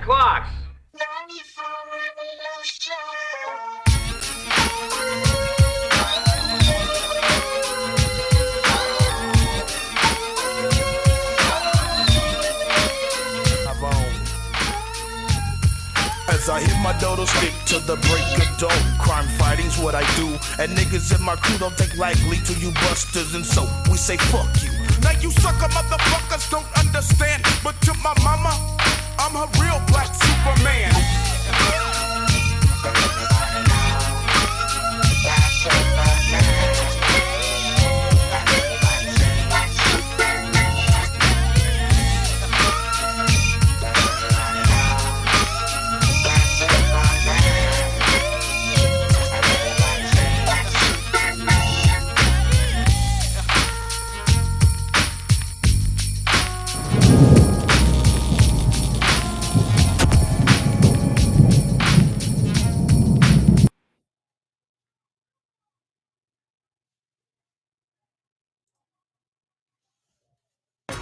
clocks. As I hit my dodo stick to the break of dawn. Crime fighting's what I do, and niggas in my crew don't think likely to you busters, and so we say fuck you. Now you sucker motherfuckers don't understand, but to my mama, I'm her real black Superman.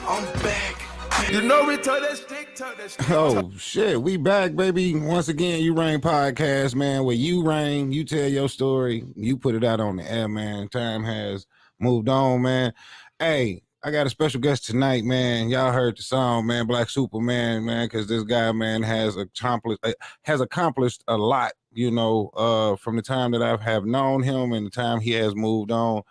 I'm back. You know we turn that stick, turn that stick. Oh shit, we back, baby. Once again, UREIGN podcast, man. Where you reign, you tell your story, you put it out on the air, man. Time has moved on, man. Hey, I got a special guest tonight, man. Y'all heard the song, man, Black Superman, man, because this guy, man, has accomplished a lot, you know, from the time that I have known him and the time he has moved on.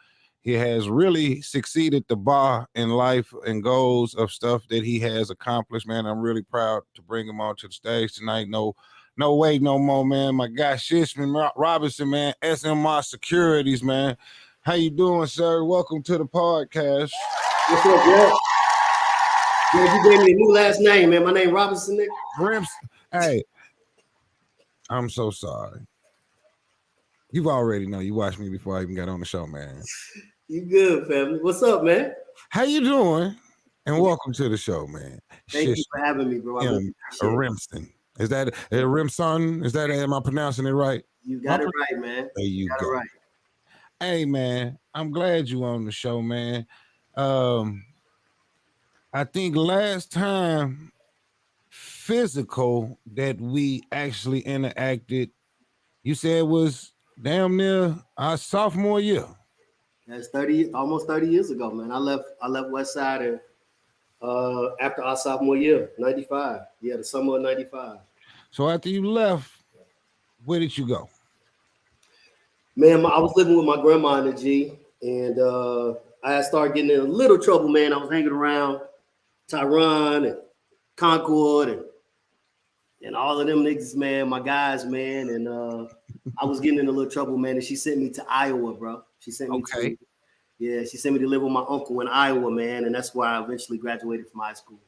He has really succeeded the bar in life and goals of stuff that he has accomplished, man. I'm really proud to bring him onto the stage tonight. No wait no more, man. My guy Sishman Rimpson, man, SMR Securities, man. How you doing, sir? Welcome to the podcast. What's up, bro? Man, you gave me a new last name, man. My name Robinson, Nick. Rimpson. Hey, I'm so sorry. You already know. You watched me before I even got on the show, man. You good, family? What's up, man? How you doing? And welcome to the show, man. Thank you for having me, bro. Rimpson. Is that a Rimpson? Is that, am I pronouncing it right? You got it right, man. There you got go. it right. Hey, man, I'm glad you on the show, man. I think last time physical that we actually interacted, you said it was damn near our sophomore year. That's almost 30 years ago, man. I left West Side after our sophomore year, 95. Yeah, the summer of 95. So after you left, where did you go? Man, I was living with my grandma in the G, and I had started getting in a little trouble, man. I was hanging around Tyron and Concord and all of them niggas, man, my guys, man, and I was getting in a little trouble, man, and she sent me to Iowa, bro. She sent me she sent me to live with my uncle in Iowa, man, and that's where I eventually graduated from high school.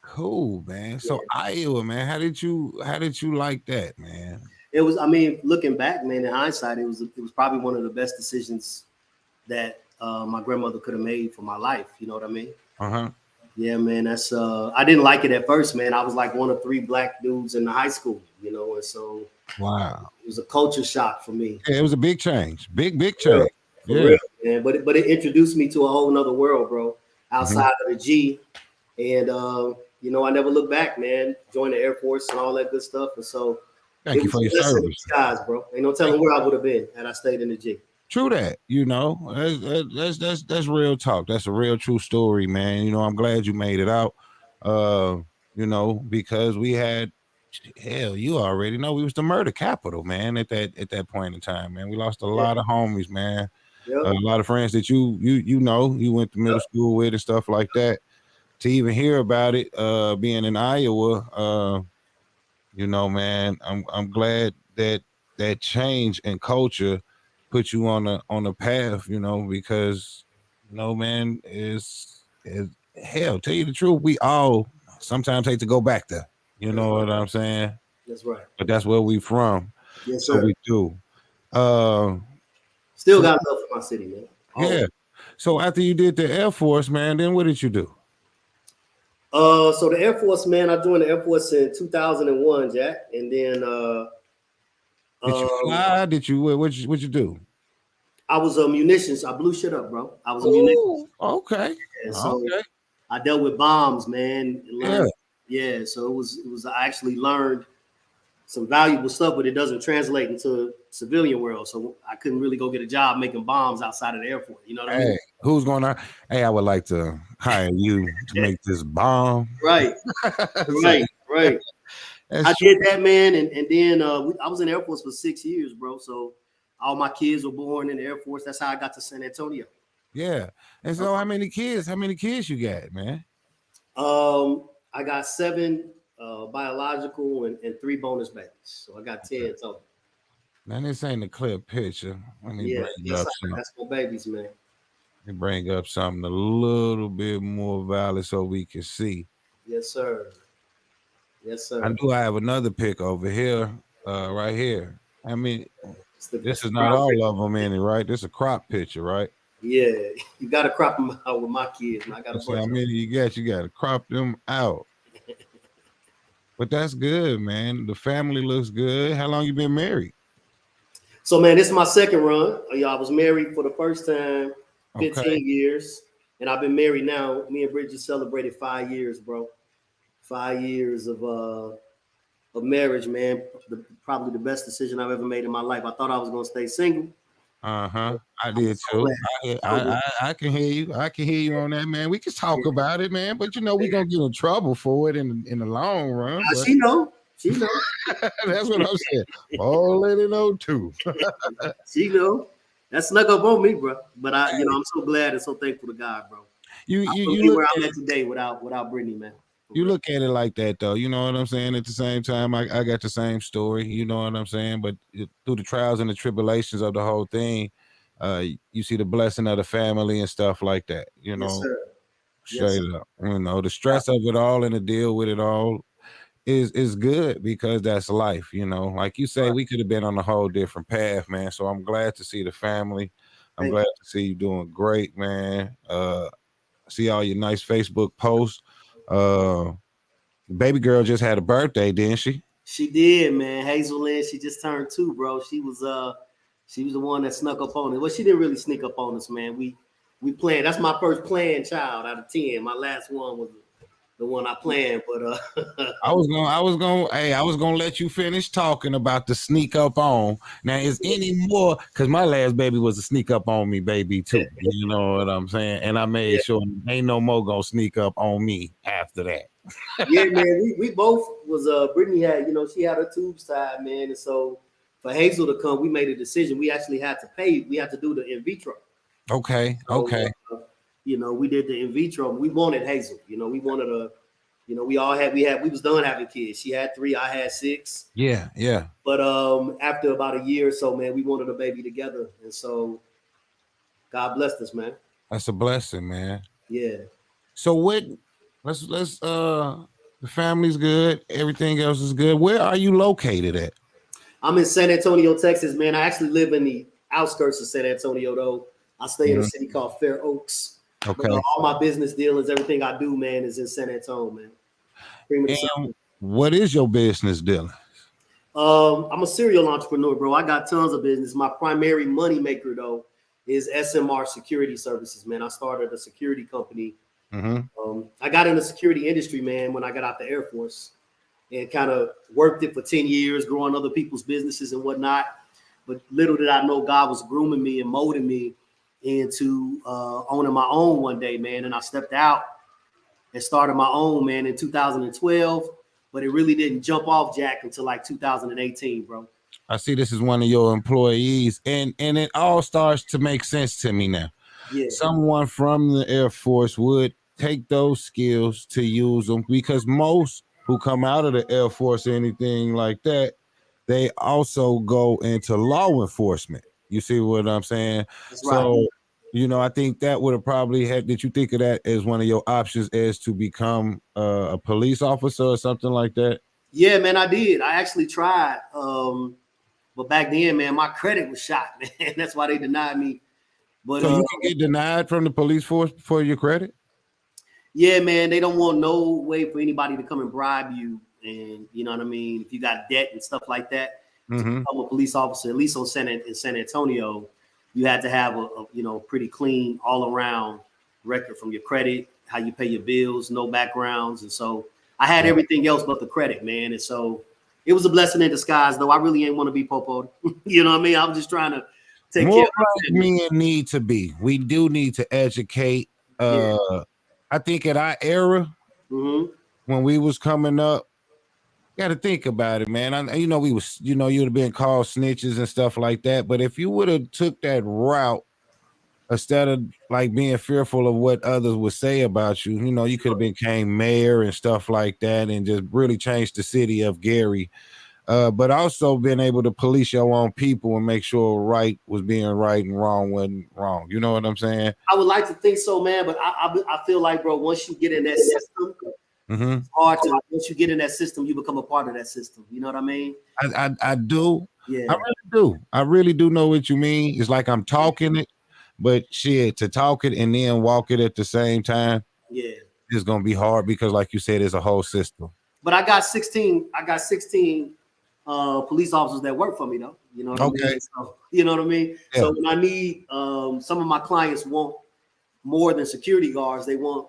Cool, man. So Iowa, man, how did you like that, man? It was, I mean, looking back, man, in hindsight, it was probably one of the best decisions that my grandmother could have made for my life. You know what I mean? Uh-huh. Yeah, man. That's I didn't like it at first, man. I was like one of 3 black dudes in the high school, you know, and so wow, it was a culture shock for me. Yeah, it was a big change, big change. For real, man. But it introduced me to a whole nother world, bro, outside of the G, and you know, I never looked back, man. Joined the Air Force and all that good stuff, and so. Thank you for your service, guys, bro. Ain't no telling where I would have been had I stayed in the G. True that, you know, that's real talk. That's a real true story, man. You know, I'm glad you made it out. You know, because we had, hell, you already know, we was the murder capital, man. At that point in time, man, we lost a lot of homies, man. Yep. A lot of friends that you know, you went to middle school with and stuff like that. To even hear about it, being in Iowa, you know, man, I'm glad that change in culture put you on a path, you know, because, you know, man, is hell, tell you the truth, we all sometimes hate to go back there. You know what I'm saying? That's right. But that's where we from. Yes, sir. So we do. Still got love for my city, man. Yeah. So after you did the Air Force, man, then what did you do? So the Air Force, man, I joined the Air Force in 2001, Jack, and then did you fly? Did you what you do? I was a munitions. I blew shit up, bro. I was a munitions. Okay. And so I dealt with bombs, man. Yeah, so it was I actually learned some valuable stuff, but it doesn't translate into civilian world. So I couldn't really go get a job making bombs outside of the airport. You know what I Hey, mean? who's gonna? Hey, I would like to hire you to make this bomb. Right, So, right. that's I true. did that, man, and then I was in the Air Force for 6 years, bro. So all my kids were born in the Air Force. That's how I got to San Antonio. Yeah. And so, how many kids? How many kids you got, man? I got seven biological and three bonus babies. So I got 10 total. Now this ain't a clear picture. Let me Yeah, bring yes, up sir. some. That's my babies, man. Let me bring up something a little bit more valid so we can see. Yes, sir. Yes, I sir. do. I have another pic over here, right here. I mean, That's this the is not crop all picture. of them in it, right? This is a crop picture, right? Yeah, you got to crop them out with my kids. And I got a Let's see how bunch of them. many you got. You got to crop them out. But that's good, man. The family looks good. How long you been married? So, man, this is my second run. I was married for the first time Okay. 15 years, and I've been married now. Me and Bridget celebrated 5 years, bro. 5 years of marriage, man. Probably the best decision I've ever made in my life. I thought I was gonna stay single. Uh-huh. I I'm did so too. glad. I can hear you. I can hear you on that, man. We can talk about it, man. But you know, we gonna get in trouble for it in the long run. But She know. She know. that's what I'm saying. Oh, let it know too. She know. That snuck up on me, bro. But I'm so glad and so thankful to God, bro. You I you wouldn't you be look where at I'm at today without Britney, man. For you real. look at it like that though. You know what I'm saying? At the same time, I got the same story. You know what I'm saying? But through the trials and the tribulations of the whole thing, you see the blessing of the family and stuff like that. You Yes, know, sir. Yes, straight sir. up. You know, the stress of it all and the deal with it all is good because that's life. You know, like you say, Right. we could have been on a whole different path, man. So I'm glad to see the family. I'm Thank glad to see you doing great, man. See all your nice Facebook posts. Uh, baby girl just had a birthday, didn't she? She did, man. Hazel Lynn, she just turned 2, bro. She was the one that snuck up on us. Well, she didn't really sneak up on us, man. We planned. That's my first planned child out of 10. My last one was the one I planned, but I was gonna let you finish talking about the sneak up on. Now, is any more because my last baby was a sneak up on me, baby, too. You know what I'm saying? And I made yeah, sure ain't no more gonna sneak up on me after that. yeah, man. We both was Brittany had, she had her tubes tied, man. And so for Hazel to come, we made a decision. We actually had to pay, we had to do the in vitro. Okay, So okay. we did the in vitro. We wanted Hazel, we wanted a we was done having kids. She had 3, I had 6. Yeah, yeah. But after about a year or so, man, we wanted a baby together. And so God blessed us, man. That's a blessing, man. Yeah. So what let's the family's good, everything else is good. Where are you located at? I'm in San Antonio, Texas, man. I actually live in the outskirts of San Antonio, though. I stay in a city called Fair Oaks. But Okay. all my business dealings, everything I do, man, is in San Antonio, man. Cream of the South. And what is your business dealing? I'm a serial entrepreneur, bro. I got tons of business. My primary money maker, though, is SMR Security Services, man. I started a security company. I got in the security industry, man, when I got out the Air Force and kind of worked it for 10 years, growing other people's businesses and whatnot. But little did I know God was grooming me and molding me into owning my own one day, man. And I stepped out and started my own, man, in 2012. But it really didn't jump off, Jack, until like 2018, bro. I see this is one of your employees, and it all starts to make sense to me now. Yeah, Someone from the Air Force would take those skills to use them because most who come out of the Air Force or anything like that, they also go into law enforcement. You see what I'm saying? that's right. So, I think that would have probably had. Did you think of that as one of your options as to become a police officer or something like that? Yeah, man, I did. I actually tried. But back then, man, my credit was shot, man. That's why they denied me. But So you can get denied from the police force for your credit? yeah, man, they don't want no way for anybody to come and bribe you. And you know what I mean? If you got debt and stuff like that, to become a police officer, at least in San Antonio, you had to have a pretty clean all around record from your credit, how you pay your bills, no backgrounds. And so I had everything else but the credit, man. And so it was a blessing in disguise, though. I really ain't want to be popoed. You know what I mean? I'm just trying to take More care of like men need to be. We do need to educate. I think at our era, when we was coming up, got to think about it, man. We was, you'd have been called snitches and stuff like that. But if you would have took that route instead of like being fearful of what others would say about you, you could have became mayor and stuff like that, and just really changed the city of Gary. But also been able to police your own people and make sure right was being right and wrong wasn't wrong. You know what I'm saying? I would like to think so, man. But I feel like, bro, once you get in that system, it's hard to. Once you get in that system, you become a part of that system. You know what I mean? I do. Yeah. I really do. I really do know what you mean. It's like I'm talking it, but shit, to talk it and then walk it at the same time, it's gonna be hard because, like you said, it's a whole system. But I got 16 police officers that work for me, though. You know what I mean? So, you know what I mean? Yeah. So when I need some of my clients want more than security guards, they want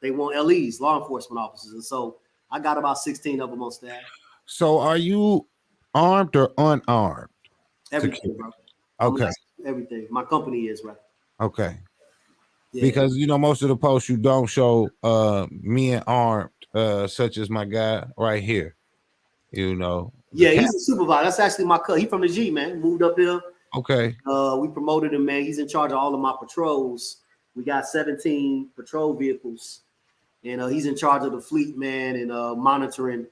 LEs, law enforcement officers. And so I got about 16 of them on staff. So are you armed or unarmed? Everything, bro. Okay. Everything. My company is, right. Okay. Yeah. Because most of the posts you don't show men armed, such as my guy right here. Yeah, he's a supervisor. That's actually my cousin. He from the G, man. Moved up here. Okay. We promoted him, man. He's in charge of all of my patrols. We got 17 patrol vehicles, and he's in charge of the fleet, man, and monitoring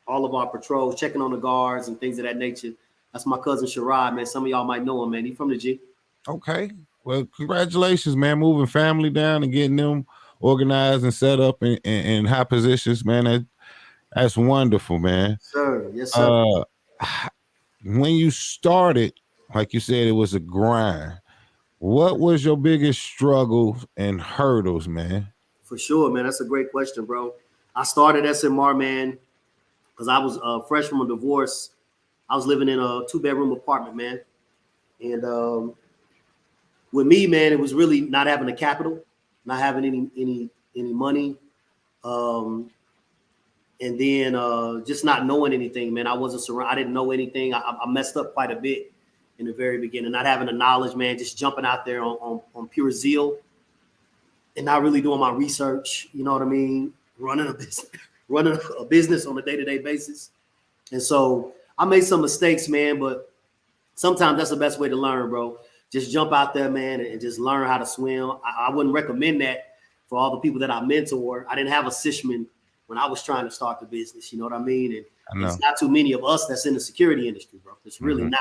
all of our patrols, checking on the guards and things of that nature. That's my cousin Sherrod, man. Some of y'all might know him, man. He's from the G. Okay. Well, congratulations, man. Moving family down and getting them organized and set up in high positions, man. That's wonderful, man. Sir, yes, sir. When you started, like you said, it was a grind. What was your biggest struggle and hurdles, man? For sure, man. That's a great question, bro. I started SMR, man, because I was fresh from a divorce. I was living in a 2-bedroom apartment, man. And with me, man, it was really not having a capital, not having any money. And then just not knowing anything, man. I wasn't surrounded. I didn't know anything. I messed up quite a bit in the very beginning, not having the knowledge, man, just jumping out there on pure zeal and not really doing my research. You know what I mean? Running a business on a day-to-day basis. And so I made some mistakes, man, but sometimes that's the best way to learn, bro. Just jump out there, man, and just learn how to swim. I wouldn't recommend that for all the people that I mentor. I didn't have a Sishman when I was trying to start the business, you know what I mean? And it's not too many of us that's in the security industry, bro. It's really not.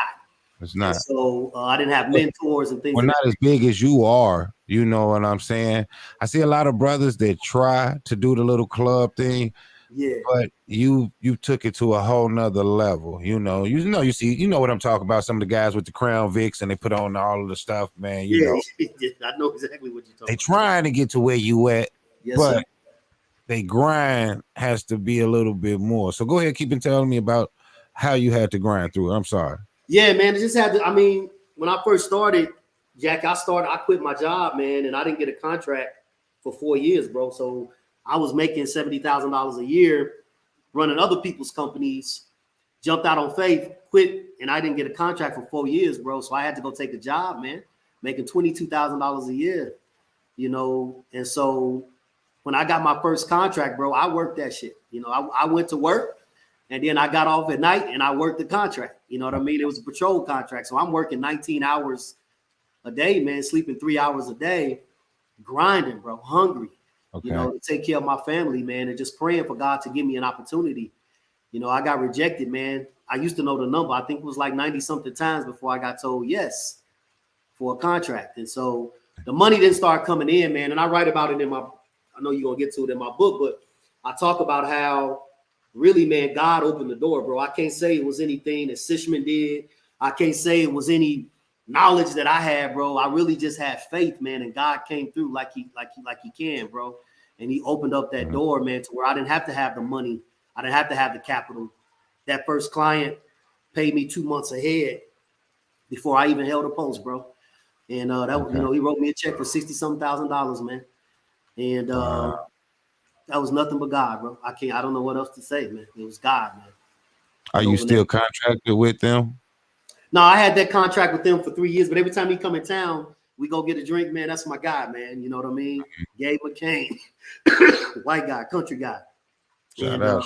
It's not. And so I didn't have mentors and things. Well, not as big as you are, you know what I'm saying? I see a lot of brothers that try to do the little club thing. Yeah. But you took it to a whole nother level. You know what I'm talking about. Some of the guys with the Crown Vics and they put on all of the stuff, man. You know. I know exactly what you're talking about. They trying to get to where you at, but they grind has to be a little bit more. So go ahead, keep on telling me about how you had to grind through it. I'm sorry. Yeah, man. It just had to, when I first started, Jack, I quit my job, man, and I didn't get a contract for 4 years, bro. So I was making $70,000 a year running other people's companies, jumped out on faith, quit, and I didn't get a contract for 4 years, bro. So I had to go take a job, man, making $22,000 a year, And so when I got my first contract, bro, I worked that shit. I went to work and then I got off at night and I worked the contract. You know what I mean? It was a patrol contract. So I'm working 19 hours a day, man, sleeping 3 hours a day, grinding, bro, hungry. Okay. To take care of my family, man, and just praying for God to give me an opportunity. I got rejected, man. I used to know the number. I think it was like 90 something times before I got told yes for a contract. And so the money didn't start coming in, man. And I write about it I know you're going to get to it in my book, but I talk about how really, man, God opened the door, bro. I can't say it was anything that Sishman did. I can't say it was any knowledge that I had, bro. I really just had faith, man. And God came through like he can, bro. And he opened up that door, man, to where I didn't have to have the money. I didn't have to have the capital. That first client paid me 2 months ahead before I even held a post, bro. And he wrote me a check for $60-something thousand, man. And That was nothing but God, bro. I don't know what else to say, man. It was God, man. Are you still contracted with them? No, I had that contract with them for 3 years, but every time he come in town, we go get a drink, man. That's my guy, man. You know what I mean? Gabe McCain, white guy, country guy. Shout out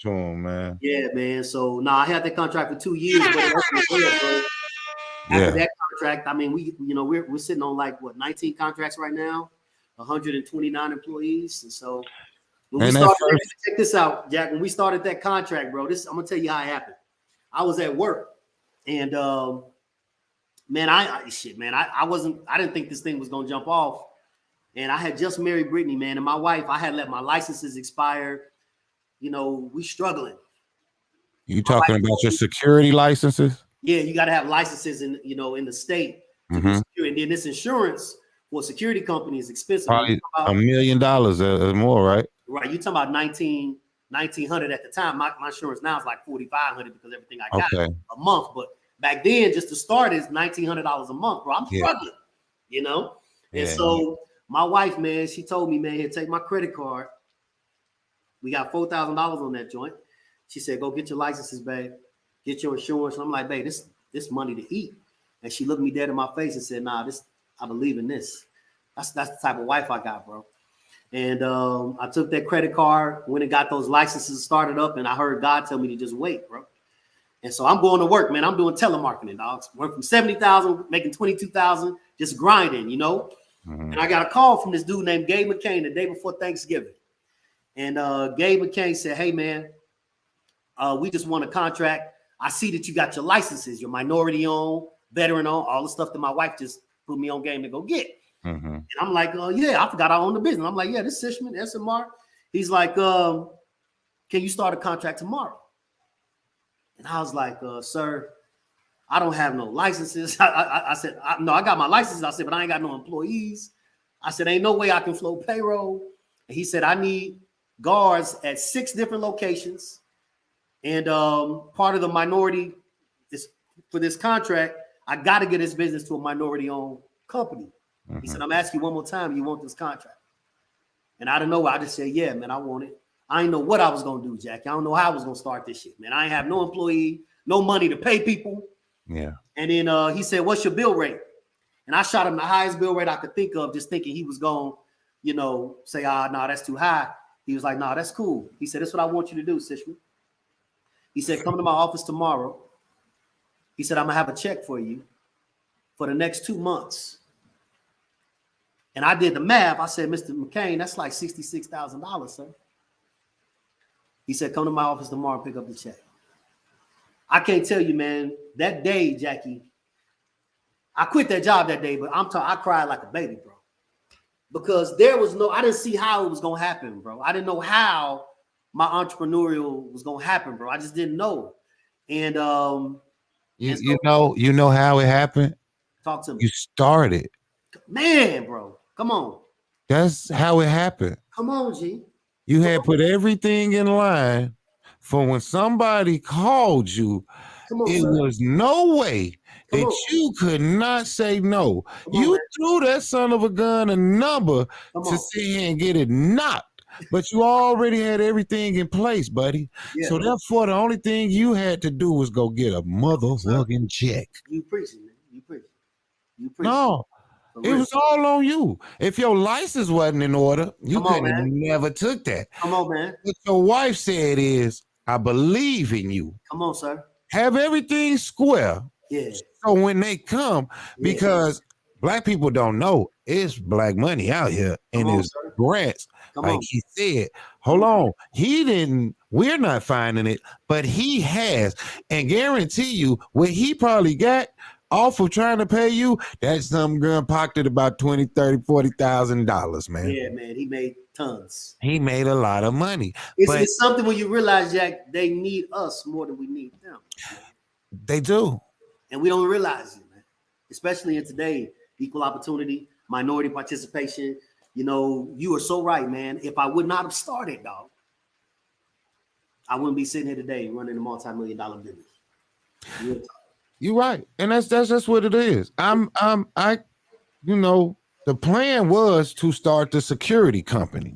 to him, man. Yeah, man. So I had that contract for 2 years, but after that contract, I mean, we're sitting on like 19 contracts right now, 129 employees, and so when we started, check this out, Jack. When we started that contract, bro, I'm gonna tell you how it happened. I was at work, and man, I didn't think this thing was gonna jump off, and I had just married Britney, man, and my wife. I had let my licenses expire. You know, we struggling. You talking about your security licenses? Yeah, you got to have licenses in the state to do security. And then this insurance for a security company is expensive. Probably $1 million or more, right? Right. You're talking about 1900 at the time. My insurance now is like 4,500 because everything I got a month. But back then, just to start is $1,900 a month, bro. I'm struggling, you know? And so my wife, man, she told me, man, here, take my credit card. We got $4,000 on that joint. She said, go get your licenses, babe. Get your insurance. And I'm like, babe, this money to eat. And she looked me dead in my face and said, nah, I believe in this. That's the type of wife I got, bro. And I took that credit card, went and got those licenses started up, and I heard God tell me to just wait, bro. And so I'm going to work, man. I'm doing telemarketing, dogs. Went from 70,000, making 22,000, just grinding, you know. And I got a call from this dude named Gabe McCain the day before Thanksgiving. And Gabe McCain said, hey, man, we just won a contract. I see that you got your licenses, your minority owned, veteran owned, all the stuff that my wife just put me on game to go get. And I'm like, yeah, I forgot I own the business. I'm like, yeah, this is Sishman, SMR. He's like, can you start a contract tomorrow? And I was like, sir, I don't have no licenses. I said, no, I got my licenses. I said, but I ain't got no employees. I said, ain't no way I can flow payroll. And he said, I need guards at 6 different locations. And part of the minority is for this contract, I got to get this business to a minority-owned company. He said, I'm asking you one more time, you want this contract? And I don't know. I just said, yeah, man, I want it. I didn't know what I was going to do, Jackie. I don't know how I was going to start this shit, man. I ain't have no employee, no money to pay people. Yeah. And then he said, what's your bill rate? And I shot him the highest bill rate I could think of, just thinking he was going to, say, no, that's too high. He was like, no, that's cool. He said, that's what I want you to do, Sishman. He said, come to my office tomorrow. He said, I'm going to have a check for you for the next 2 months. And I did the math. I said, Mr. McCain, that's like $66,000, sir. He said, come to my office tomorrow and pick up the check. I can't tell you, man, that day, Jackie, I quit that job that day, but I cried like a baby, bro. Because I didn't see how it was going to happen, bro. I didn't know how my entrepreneurial was going to happen, bro. I just didn't know. And you know how it happened? Talk to me. You started. Man, bro. Come on. That's how it happened. Come on, G. You had put everything in line for when somebody called you. It was no way that you could not say no. You threw that son of a gun a number to sit here and get it knocked, but you already had everything in place, buddy. Yeah. So therefore, the only thing you had to do was go get a motherfucking check. You preaching, man. You preaching. No. It was all on you. If your license wasn't in order, you could have never took that. Come on, man. What your wife said is, I believe in you. Come on, sir. Have everything square. Yeah. So when they come, because black people don't know, it's black money out here and it's grants. Like he said, hold on. We're not finding it, but he has. And guarantee you, what he probably got off of trying to pay you, that's some girl pocketed about $20,000, $30,000, $40,000, man. Yeah, man, he made tons. He made a lot of money. It's something when you realize, Jack, they need us more than we need them. They do. And we don't realize it, man. Especially in today, equal opportunity, minority participation. You are so right, man. If I would not have started, dog, I wouldn't be sitting here today running a multi-million-dollar business. You're right, and that's just what it is. The plan was to start the security company,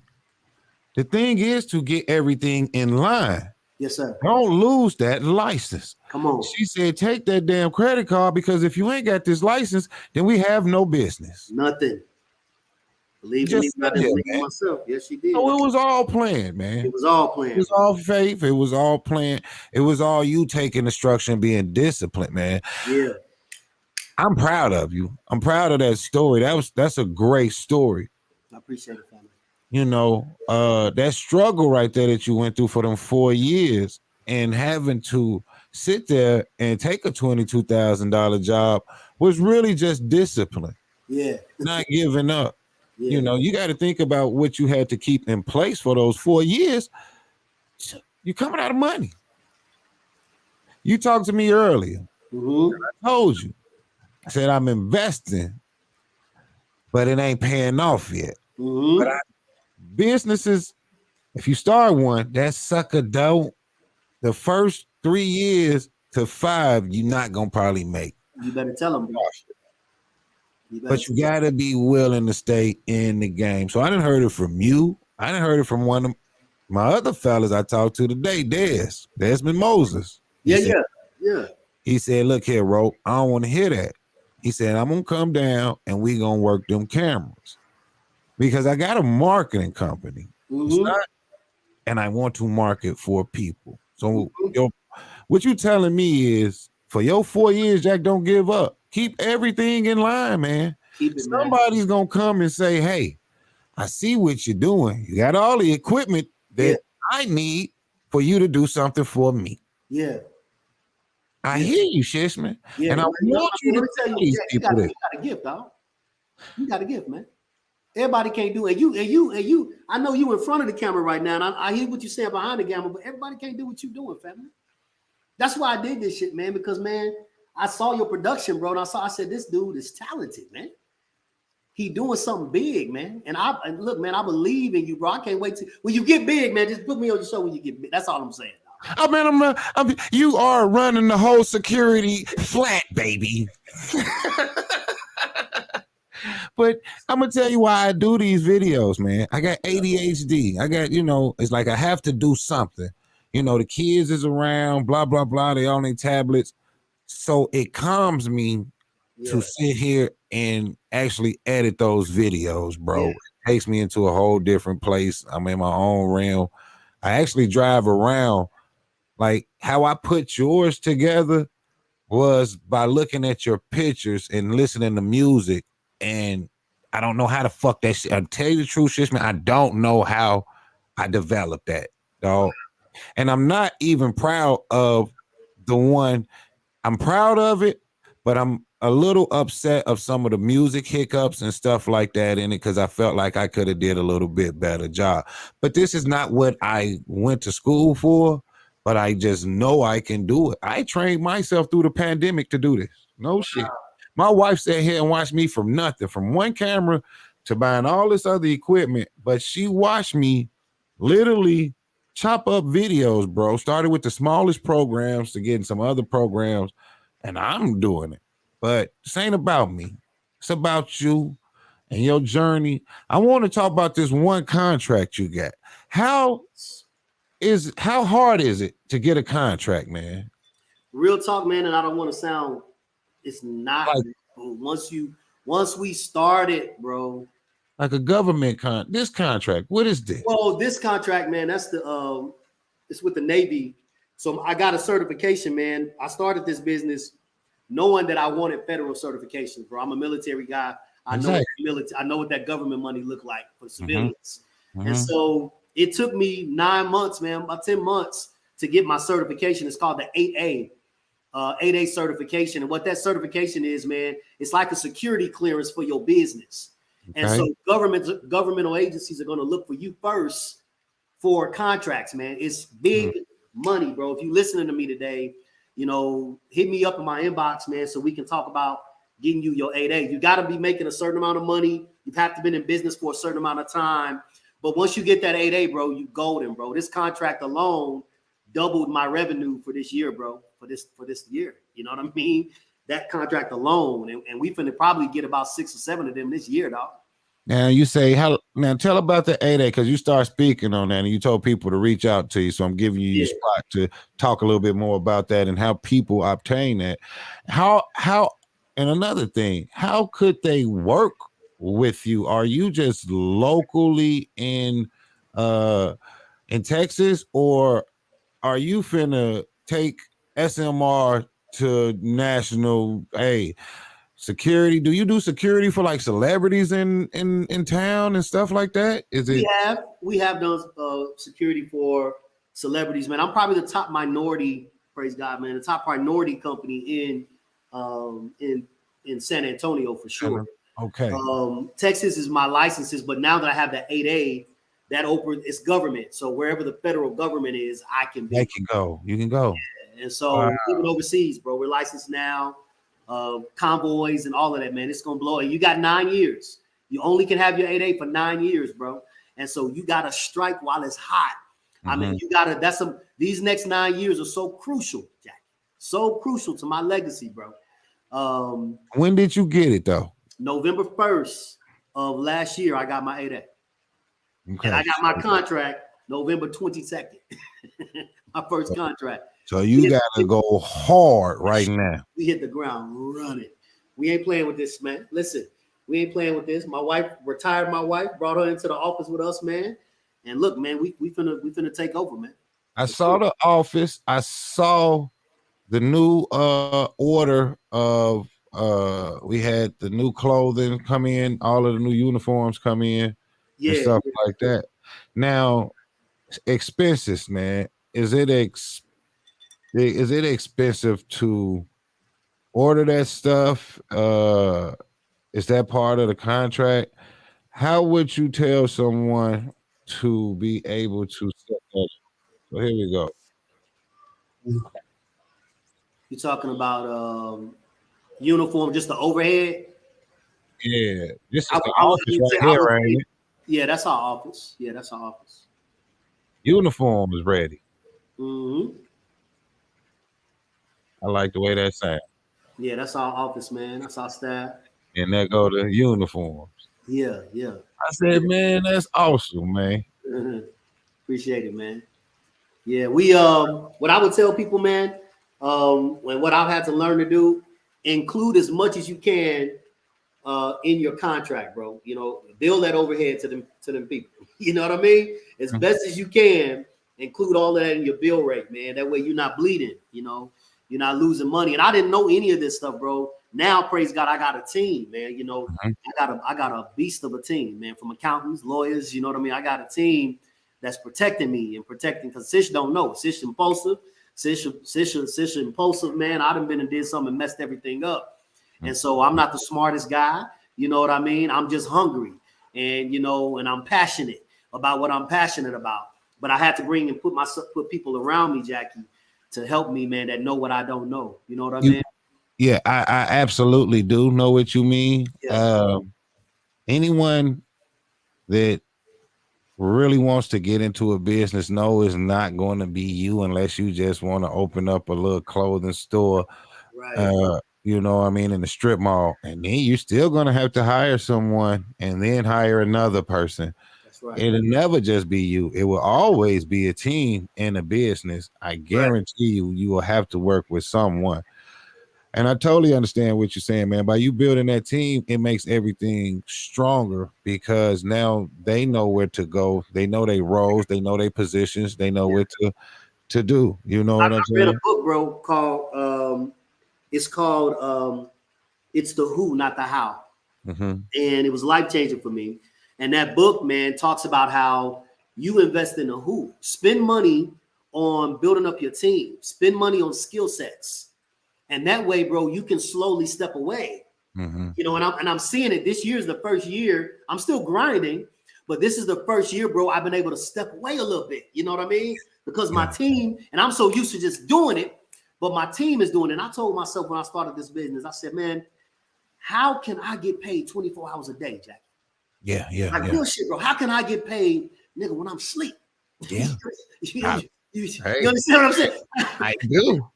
The thing is to get everything in line. Yes, sir. Don't lose that license. Come on. She said, take that damn credit card because if you ain't got this license, then we have no business. Nothing. Believe Just me, I didn't believe in myself. Yes, she did. So it was all planned, man. It was all planned. It was all faith. It was all planned. It was all you taking instruction, being disciplined, man. Yeah. I'm proud of you. I'm proud of that story. That's a great story. I appreciate it, family. You know, that struggle right there that you went through for them 4 years and having to sit there and take a $22,000 job was really just discipline. Yeah. Not giving up. Yeah. You know, you got to think about what you had to keep in place for those 4 years. You're coming out of money. You talked to me earlier. Mm-hmm. I told you. I said I'm investing, but it ain't paying off yet. Mm-hmm. But businesses, if you start one, that sucker don't. The first 3 years to 5, you're not gonna probably make. You better tell them, bro. But you gotta be willing to stay in the game. So I didn't heard it from you. I didn't heard it from one of my other fellas I talked to today, Desmond Moses. Yeah. He said, look here, Ro, I don't want to hear that. He said, I'm gonna come down and we gonna work them cameras. Because I got a marketing company. Mm-hmm. And I want to market for people. So what you telling me is for your 4 years, Jack, don't give up. Keep everything in line, man. Somebody's gonna come and say, hey, I see what you're doing. You got all the equipment that I need for you to do something for me. Yeah. I hear you, Shishman. Yeah. And I want you to tell these people that. You got a gift, dog. You got a gift, man. Everybody can't do it. And you. I know you in front of the camera right now, and I hear what you're saying behind the camera, but everybody can't do what you're doing, family. That's why I did this shit, man, because, man, I saw your production, bro, and I said, this dude is talented, man. He doing something big, man. And look, man, I believe in you, bro. I can't wait to when you get big, man. Just put me on your show when you get big. That's all I'm saying. I mean, you are running the whole security flat, baby. But I'm gonna tell you why I do these videos, man. I got ADHD. I got, it's like I have to do something. The kids is around, blah, blah, blah. They on their tablets. So it calms me to sit here and actually edit those videos, bro. It takes me into a whole different place. I'm in my own realm. I actually drive around. Like how I put yours together was by looking at your pictures and listening to music. And I don't know how the fuck that shit. I'll tell you the truth, Shishman, I don't know how I developed that, dog. And I'm not even proud of the one. I'm proud of it, but I'm a little upset of some of the music hiccups and stuff like that in it because I felt like I could have did a little bit better job. But this is not what I went to school for, but I just know I can do it. I trained myself through the pandemic to do this. No shit. My wife sat here and watched me from nothing, from one camera to buying all this other equipment, but she watched me literally chop up videos, bro. Started with the smallest programs to getting some other programs, and I'm doing it. But this ain't about me. It's about you and your journey. I want to talk about this one contract you got. How hard is it to get a contract, man? Real talk, man, and I don't want to sound, it's not like, once we started, bro. Like a government this contract. What is this? Well, this contract, man, that's it's with the Navy. So I got a certification, man. I started this business knowing that I wanted federal certification, bro. I'm a military guy. I know what that government money look like for civilians. Mm-hmm. And so it took me 9 months, man, about 10 months to get my certification. It's called the 8A certification. And what that certification is, man, it's like a security clearance for your business. Okay. And so governmental agencies are going to look for you first for contracts, man. It's big money, bro. If you listening to me today, hit me up in my inbox, man, so we can talk about getting you your 8A. You got to be making a certain amount of money. You have to been in business for a certain amount of time. But once you get that 8A, bro, you golden, bro. This contract alone doubled my revenue for this year, bro, for this year. You know what I mean? That contract alone. And we finna probably get about 6 or 7 of them this year, dog. Now you say Now tell about the 8A because you start speaking on that and you told people to reach out to you. So I'm giving you your spot to talk a little bit more about that and how people obtain that. How and another thing, how could they work with you? Are you just locally in Texas, or are you finna take SMR to national? Hey, security? Do you do security for like celebrities in town and stuff like that? Is it? We have done security for celebrities, man. I'm probably the top minority, praise God, man, the top minority company in San Antonio for sure. Okay. Texas is my licenses, but now that I have that 8A, that open it's government. So wherever the federal government is, I can be. You can go. Yeah. And so even overseas, bro, we're licensed now. Convoys and all of that, man. It's gonna blow. And you got 9 years. You only can have your 8A for 9 years, bro. And so you gotta strike while it's hot. I mean, you gotta. These next 9 years are so crucial, Jack. So crucial to my legacy, bro. When did you get it though? November 1st of last year, I got my 8A. Okay. And I got my contract November 22nd. My first contract. So you gotta go hard right now. We hit the ground running. We ain't playing with this, man. Listen, we ain't playing with this. My wife retired. My wife brought her into the office with us, man. And look, man, we finna take over, man. I saw the office. I saw the new order of we had the new clothing come in, all of the new uniforms come in, and stuff like that. Now, expenses, man. Is it expensive to order that stuff? Is that part of the contract? How would you tell someone to be able to set that up? So here we go. You're talking about uniform, just the overhead? Yeah, this is the office right here, right? Yeah, that's our office. Uniform is ready. Mm-hmm. I like the way that sounds. Yeah, that's our office, man. That's our staff. And that go to uniforms. Yeah. I said, man, that's awesome, man. Appreciate it, man. Yeah, we what I would tell people, man, what I've had to learn to do, include as much as you can in your contract, bro. You know, bill that overhead to them people. You know what I mean? As best as you can, include all of that in your bill rate, man. That way you're not bleeding, you know, you're not losing money. And I didn't know any of this stuff, bro. Now, praise God, I got a team, man. You know, I got a beast of a team, man, from accountants, lawyers, you know what I mean? I got a team that's protecting me and protecting, because Sish don't know. Sish impulsive, man. I done been and did something and messed everything up. And so I'm not the smartest guy, you know what I mean? I'm just hungry and, you know, and I'm passionate about what I'm passionate about. But I had to bring and put people around me, Jackie, to help me, man, that know what I don't know. You know what I mean? Yeah, I absolutely do know what you mean. Yeah. Anyone that really wants to get into a business, no, it's not going to be you unless you just want to open up a little clothing store. Right. You know what I mean, in the strip mall, and then you're still going to have to hire someone and then hire another person. That's right. It'll never just be you. It will always be a team in a business. I guarantee you will have to work with someone. And I totally understand what you're saying, man. By you building that team, it makes everything stronger because now they know where to go. They know their roles. They know their positions. They know what to do. You know what I'm saying? I read a book, bro, called it's called It's the Who, Not the How. And it was life-changing for me. And that book, man, talks about how you invest in the who. Spend money on building up your team. Spend money on skill sets. And that way, bro, you can slowly step away. You know, and I'm seeing it. This year is the first year. I'm still grinding, but this is the first year, bro, I've been able to step away a little bit. You know what I mean? Because my team, and I'm so used to just doing it, but my team is doing it. And I told myself when I started this business, I said, man, how can I get paid 24 hours a day, Jackie? Like real shit, bro. How can I get paid, nigga, when I'm asleep? You understand what I'm saying? I do.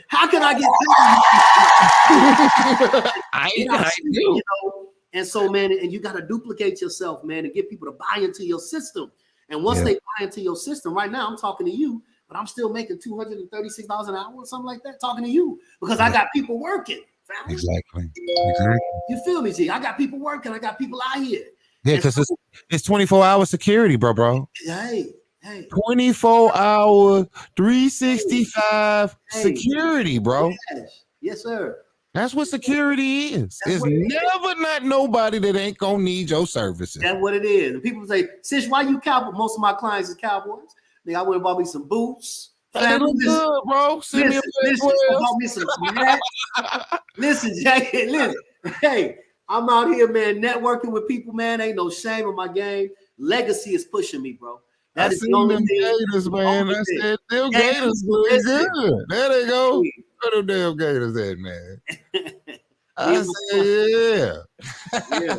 How can I get paid? I do. You know, And so, man, and you got to duplicate yourself, man, and get people to buy into your system. And once they buy into your system, right now I'm talking to you, but I'm still making $236 an hour or something like that, talking to you because I got people working. Family. Exactly. You feel me, G? I got people working. I got people out here. Yeah, because it's 24-hour security, bro. Hey. 24-hour, 365 security, bro. Yes, sir. That's what security is. It's never not nobody that ain't gonna need your services. That's what it is. And people say, Sis, why you cowboy? Most of my clients is cowboys. I went and bought me some boots. They look good, bro. Listen, bought me some snacks. Listen, Jackie, listen. Hey, I'm out here, man, networking with people, man. Ain't no shame in my game. Legacy is pushing me, bro. That is the only thing. Gators, man. That's it. Them Gators look good. There they go. Where them damn Gators at, man? I said, yeah.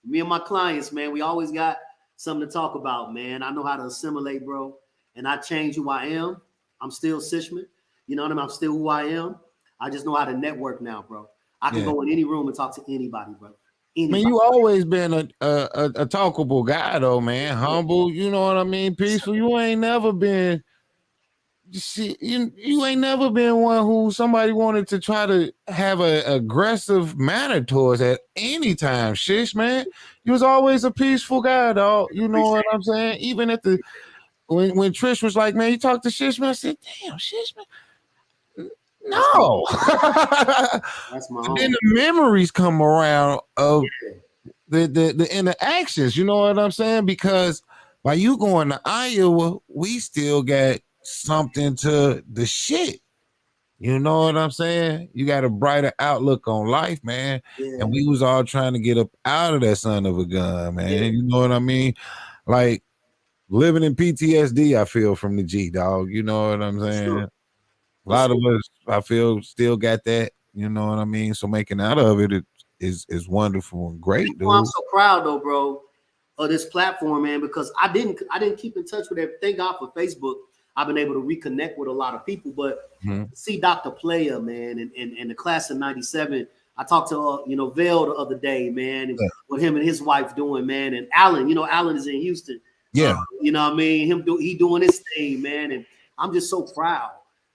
Me and my clients, man, we always got something to talk about, man. I know how to assimilate, bro. And I change who I am. I'm still Sishman. You know what I mean? I'm still who I am. I just know how to network now, bro. I can go in any room and talk to anybody, bro. Anybody. I mean, you always been a talkable guy, though, man. Humble, you know what I mean? Peaceful. You ain't never been. You ain't never been one who somebody wanted to try to have an aggressive manner towards at any time. Shish, man. You was always a peaceful guy, dog. You know what I'm saying? Even at the when Trish was like, man, you talk to Shish, man. I said, damn, Shish, man. No. That's my own. Then the memories come around of the interactions. You know what I'm saying? Because while you going to Iowa, we still got something to the shit. You know what I'm saying? You got a brighter outlook on life, man. Yeah. And we was all trying to get up out of that son of a gun, man. Yeah. You know what I mean? Like living in PTSD, I feel, from the G, dog. You know what I'm saying? Sure. A lot of us, I feel, still got that. You know what I mean? So making out of it is wonderful and great, dude. I'm so proud, though, bro, of this platform, man, because I didn't keep in touch with it. Thank God for Facebook. I've been able to reconnect with a lot of people, but see Dr. Player, man, and the class of '97. I talked to Vail the other day, man, and what him and his wife doing, man, and Alan. Alan is in Houston. Yeah, you know what I mean. He doing his thing, man, and I'm just so proud,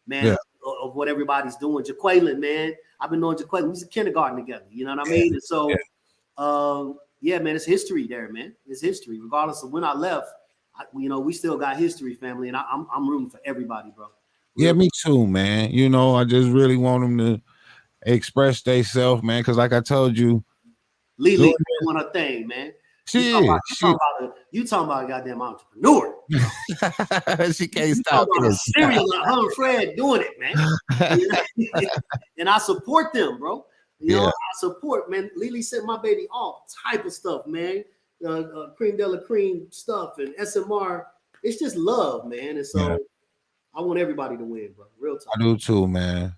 man, of what everybody's doing. Jaqueline, man, I've been knowing Jaqueline. We was in kindergarten together. You know what I mean? And so, man, it's history there, man. It's history, regardless of when I left. We still got history, family, and I'm rooting for everybody, bro. Yeah, me too, man. I just really want them to express themselves, man, because like I told you, Lily doing her thing, man. You talking about a goddamn entrepreneur. She can't stop it. Serious, like her and Fred doing it, man. And I support them, bro. I support, man. Lily sent my baby all type of stuff, man. Cream de la cream stuff and SMR. It's just love, man. And so I want everybody to win, bro. Real talk. I do too, man.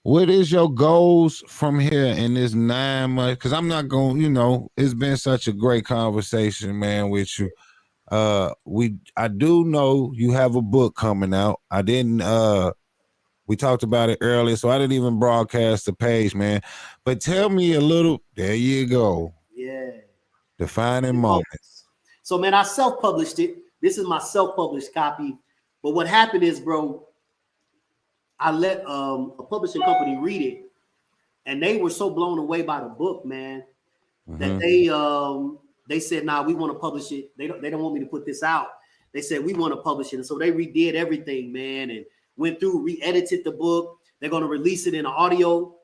What is your goals from here in this 9 months? Because I'm not going, it's been such a great conversation, man, with you. I do know you have a book coming out. We talked about it earlier, so I didn't even broadcast the page, man. But tell me a little, there you go. Yeah. Defining moments. So, man, I self-published it. This is my self-published copy. But what happened is, bro, I let a publishing company read it, and they were so blown away by the book, man, that they said, "Nah, we want to publish it. They don't want me to put this out." They said, "We want to publish it," and so they redid everything, man, and went through, re-edited the book. They're going to release it in an audio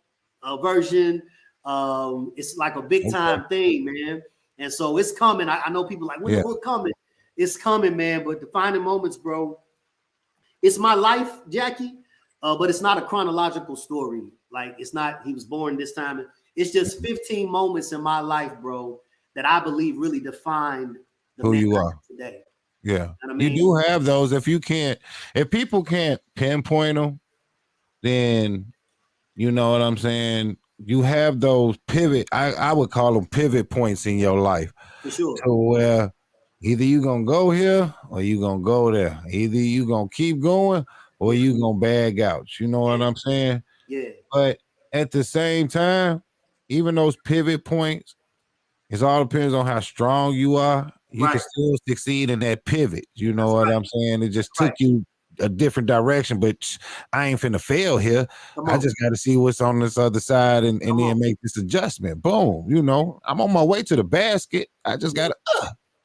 version. It's like a big time thing, man. And so it's coming. I know people like, when the book coming? It's coming, man. But Defining Moments, bro, it's my life, Jackie, but it's not a chronological story. Like, it's not, he was born this time. It's just 15 moments in my life, bro, that I believe really defined who you are today. Yeah. You know what I mean? You do have those. If people can't pinpoint them, then you know what I'm saying? You have those pivot, I would call them pivot points in your life. For sure. To where either you gonna go here or you gonna go there. Either you gonna keep going or you gonna bag out. You know what I'm saying? Yeah. But at the same time, even those pivot points It all depends on how strong you are. You can Right. still succeed in that pivot. You know That's what right. I'm saying? It just That's right. took you a different direction, but I ain't finna fail here. Come I on. just got to see what's on this other side and Come on. then make this adjustment. Boom. You know, I'm on my way to the basket. I just got to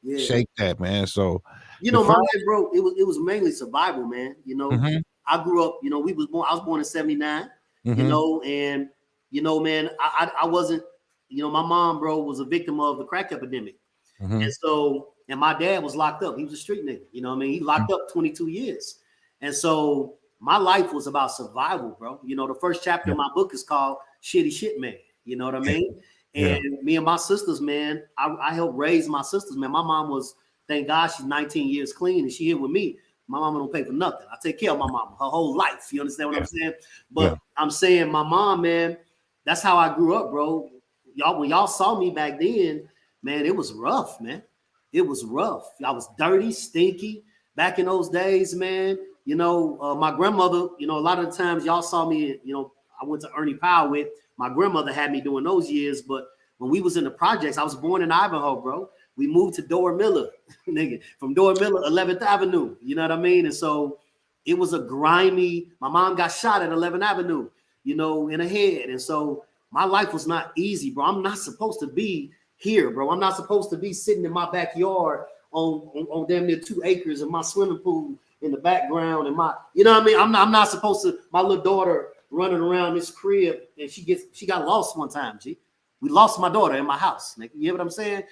Yeah. shake that, man. So, You the know, my first, life, bro, it was mainly survival, man. You know, Mhm, I grew up, you know, I was born in 79, you mhm, know, and you know, man, I wasn't, you know, my mom, bro, was a victim of the crack epidemic. And mhm, so, and my dad was locked up. He was a street nigga, you know what I mean? He locked up 22 years. And so my life was about survival, bro. You know, the first chapter yeah, of my book is called Shitty Shit Man. You know what I yeah, mean? yeah, And me and my sisters, man, I helped raise my sisters, man. My mom was, thank God, she's 19 years clean and she here with me. My mama don't pay for nothing. I take care of my mama her whole life. You understand what I'm saying? yeah. But I'm saying my mom, man, that's how I grew up, bro. Y'all, when y'all saw me back then, man, it was rough, man. It was rough. I was dirty, stinky back in those days, man. You know, my grandmother, you know, a lot of the times y'all saw me, you know, I went to Ernie Powell with my grandmother had me doing those years. But when we was in the projects, I was born in Ivanhoe, bro. We moved to Door Miller, nigga, from Door Miller, 11th Avenue. You know what I mean? And so it was a grimy, my mom got shot at 11th Avenue, you know, in the head. And so my life was not easy, bro. I'm not supposed to be here, bro. I'm not supposed to be sitting in my backyard on damn near 2 acres of my swimming pool in the background and my, you know what I mean? I'm not supposed to, my little daughter running around this crib and she got lost one time, G. We lost my daughter in my house. You hear what I'm saying?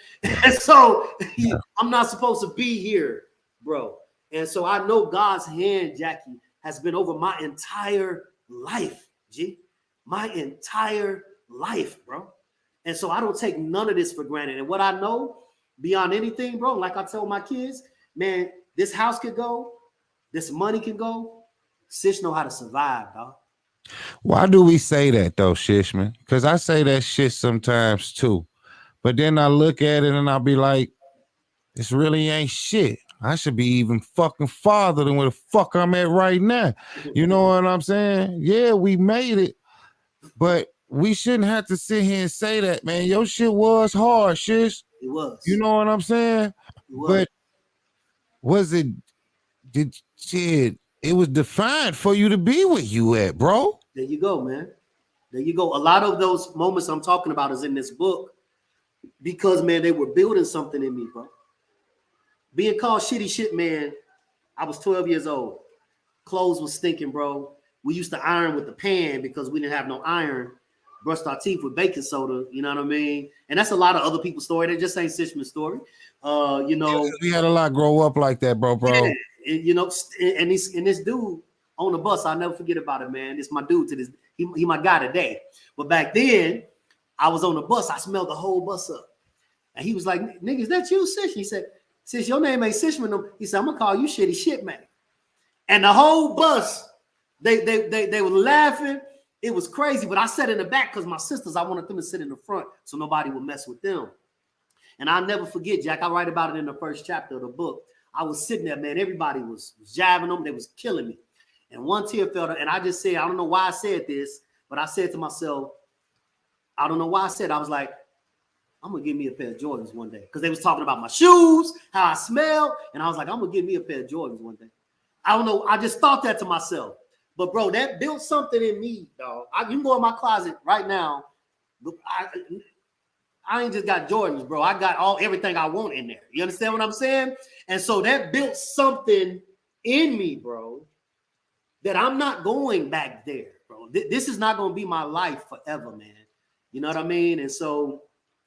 And so I'm not supposed to be here, bro. And so I know God's hand, Jackie, has been over my entire life, G. My entire life, bro. And so I don't take none of this for granted. And what I know beyond anything, bro, like I tell my kids, man, this house could go, this money can go. Sis know how to survive, dog. Why do we say that though, Shishman? Because I say that shit sometimes too. But then I look at it and I'll be like, this really ain't shit. I should be even fucking farther than where the fuck I'm at right now. You know what I'm saying? Yeah, we made it, but we shouldn't have to sit here and say that, man. Your shit was hard, shish. It was. You know what I'm saying? It was. But was it, did shit, it was defined for you to be where you at, bro. There you go, man. There you go. A lot of those moments I'm talking about is in this book because, man, they were building something in me, bro. Being called Shitty Shit Man, I was 12 years old. Clothes was stinking, bro. We used to iron with the pan because we didn't have no iron. Brushed our teeth with baking soda, you know what I mean? And that's a lot of other people's story. They just ain't Sishman's story. You know, We had a lot grow up like that, bro. yeah, and, you know, and this dude on the bus, I'll never forget about it, man. It's my dude to this. He my guy today. But back then, I was on the bus. I smelled the whole bus up, and he was like, "Nigga, is that you, Sish?" He said, "Sis, your name ain't Sishman." He said, "I'm gonna call you Shitty Shit Man." And the whole bus, they were laughing. It was crazy, but I sat in the back because my sisters, I wanted them to sit in the front so nobody would mess with them. And I'll never forget, Jack. I write about it in the first chapter of the book. I was sitting there, man. Everybody was jiving them. They was killing me. And one tear fell down. And I just said, I don't know why I said this, but I said to myself, I don't know why I said, I was like, I'm going to give me a pair of Jordans one day. Because they was talking about my shoes, how I smell. And I was like, I'm going to give me a pair of Jordans one day. I don't know. I just thought that to myself. But, bro, that built something in me, dog. You can go in my closet right now. I ain't just got Jordans, bro. I got everything I want in there. You understand what I'm saying? And so that built something in me, bro, that I'm not going back there, bro. This is not going to be my life forever, man. You know what I mean? And so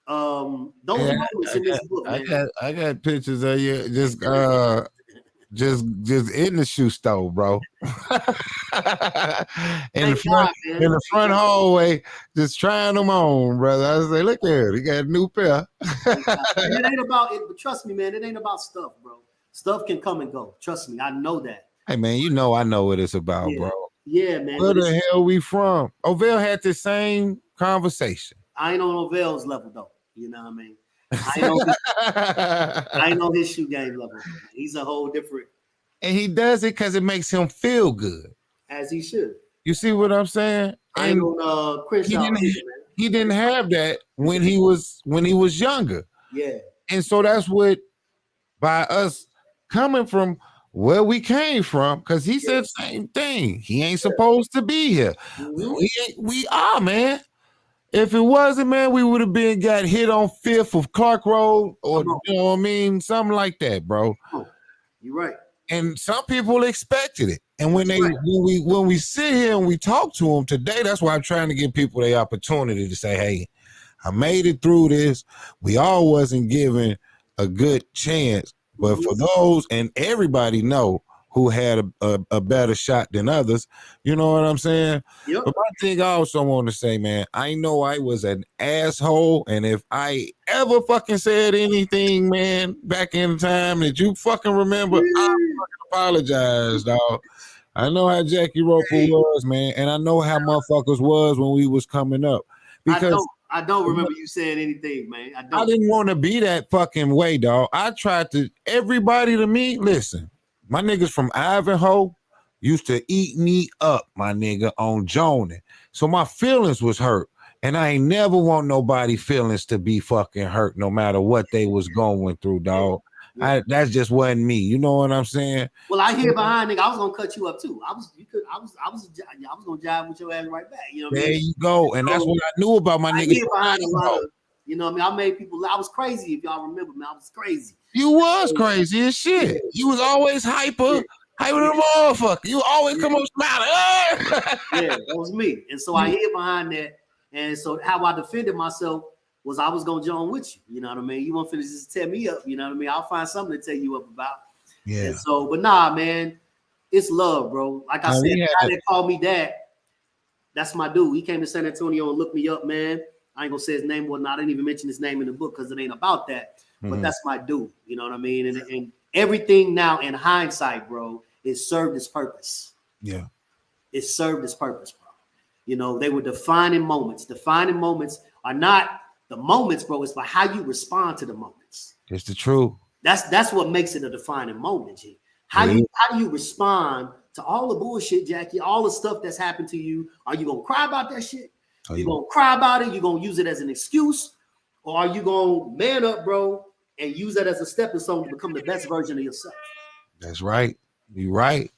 those moments in this book, man. I got pictures of you just in the shoe store, bro. in the front hallway, just trying them on, brother. I say, look here, he got a new pair. It ain't about it, but trust me, man, it ain't about stuff, bro. Stuff can come and go. Trust me, I know that. Hey, man, you know I know what it's about, yeah. bro. Yeah, man. Where the hell we from? Ovell had the same conversation. I ain't on Ovell's level, though. You know what I mean? I ain't on his shoe game level. He's a whole different. And he does it because it makes him feel good. As he should. You see what I'm saying? I ain't on Crenshaw. he didn't have that when he was younger. Yeah. And so that's what, by us coming from where we came from, because he said the same thing. He ain't supposed to be here. We are, man. If it wasn't, man, we would have got hit on 5th of Clark Road, or you know what I mean, something like that, bro. You're right. And some people expected it. And when we sit here and we talk to them today, that's why I'm trying to give people the opportunity to say, hey, I made it through this. We all wasn't given a good chance, but for those, and everybody know who had a better shot than others, you know what I'm saying? Yep. But one thing I also want to say, man, I know I was an asshole, and if I ever fucking said anything, man, back in time that you fucking remember, I fucking apologize, dog. I know how Jackie Roper was, man, and I know how motherfuckers was when we was coming up. Because I don't remember you saying anything, man. I didn't want to be that fucking way, dog. I tried to, everybody to me, listen, my niggas from Ivanhoe used to eat me up, my nigga, on Jonan. So my feelings was hurt. And I ain't never want nobody feelings to be fucking hurt no matter what they was going through, dog. That just wasn't me. You know what I'm saying? Well, I hear behind, nigga. I was gonna cut you up too. I was gonna jive with your ass right back. You know what I mean? There you go. And that's what I knew about my niggas. Behind a lot of, you know what I mean? I made people. I was crazy. If y'all remember, man, I was crazy. You was crazy as shit. You was always hyper than a motherfucker. You always come up smiling. Yeah, that was me. And so I hid behind that. And so how I defended myself was I was gonna join with you. You know what I mean? You want to finish just tear me up. You know what I mean? I'll find something to tell you up about. Yeah. And so, but nah, man, it's love, bro. Like I said, the guy that called me dad, that's my dude. He came to San Antonio and looked me up, man. I ain't gonna say his name or not. I didn't even mention his name in the book because it ain't about that. But that's my dude. You know what I mean? And everything now in hindsight, bro, it served its purpose. Yeah. It served its purpose, bro. You know, they were defining moments. Defining moments are not the moments, bro. It's like how you respond to the moments. It's the truth. That's what makes it a defining moment, G. How do you respond to all the bullshit, Jackie? All the stuff that's happened to you. Are you gonna cry about that shit? You gonna cry about it? You gonna use it as an excuse, or are you gonna man up, bro, and use that as a stepping stone to become the best version of yourself? That's right. You right.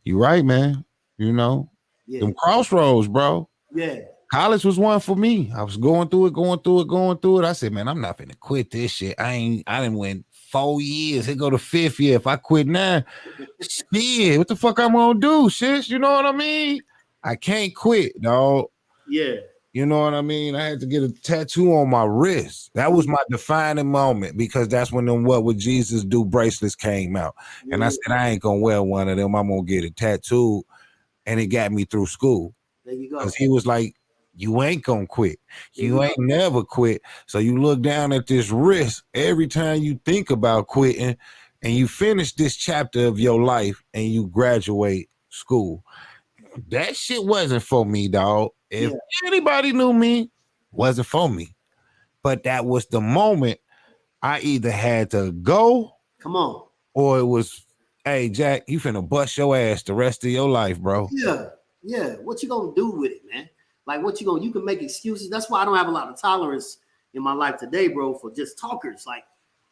You right, man. You know, them crossroads, bro. Yeah. College was one for me. I was going through it. I said, man, I'm not finna quit this shit. I didn't win 4 years. Here go the 5th year. If I quit now, shit, what the fuck I'm gonna do? Shit, you know what I mean? I can't quit, dog. Yeah. You know what I mean? I had to get a tattoo on my wrist. That was my defining moment because that's when them What Would Jesus Do bracelets came out. And I said, I ain't gonna wear one of them. I'm gonna get a tattoo. And it got me through school. There you go. Because he was like, you ain't gonna quit. You ain't never quit. So you look down at this wrist every time you think about quitting and you finish this chapter of your life and you graduate school. That shit wasn't for me, dog. If anybody knew me, wasn't for me. But that was the moment I either had to go, come on, or it was, hey, Jack, you finna bust your ass the rest of your life, bro. Yeah. What you gonna do with it, man? Like, you can make excuses. That's why I don't have a lot of tolerance in my life today, bro, for just talkers. Like,